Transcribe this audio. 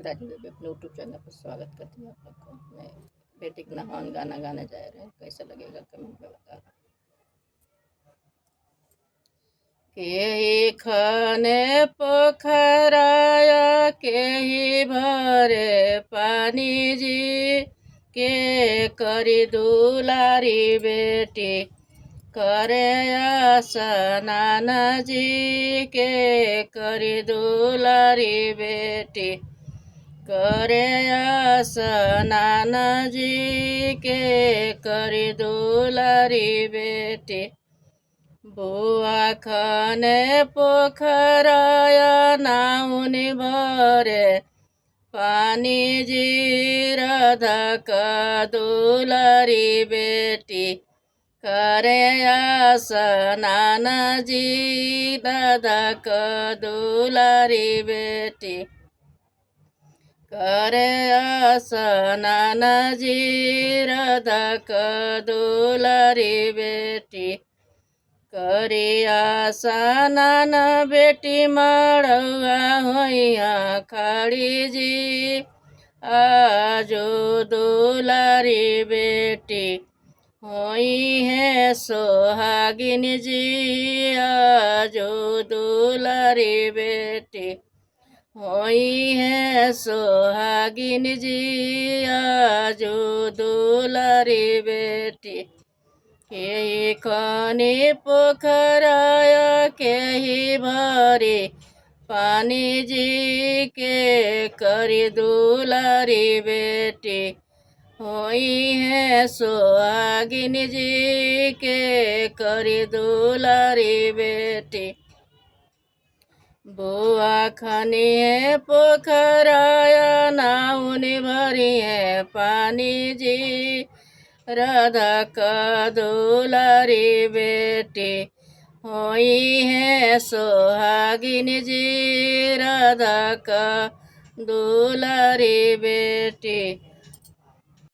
Raju baby अपने YouTube channel पर स्वागत करती हूँ आप लोग को। मैं बेटी का नहान गाना गाने जा रहे हैं, कैसा लगेगा कमेंट में बता। के खाने पोखराया के ही भरे पानी जी, के करी दुलारी बेटी करे स्नान जी, के करी दुलारी बेटी करे स्नान जी, के करी दुलारी बेटी बुआ खाने पोखराया नाउनी भरे पानी जी, राधा का दुलारी बेटी करे स्नान जी, राधा का दुलारी बेटी करे स्नान जी, राधा का दुलारी बेटी करिया स्नान बेटी मड़ुआ होइया खड़ी जी, आजो दुलारी बेटी होई है सोहागिन जी, आजो दुलारी बेटी होई है सोहागिन जी, आजो दुलारी बेटी के खाने पोखराया के ही भरे पानी जी, के करी दुलारी बेटी होई है सोहागिन जी, के करी दुलारी बेटी बुआ खनी है पोखराया नाउनी भरी है पानी जी, राधा का दुलारी बेटी होई है सोहागिन जी, राधा का दुलारी बेटी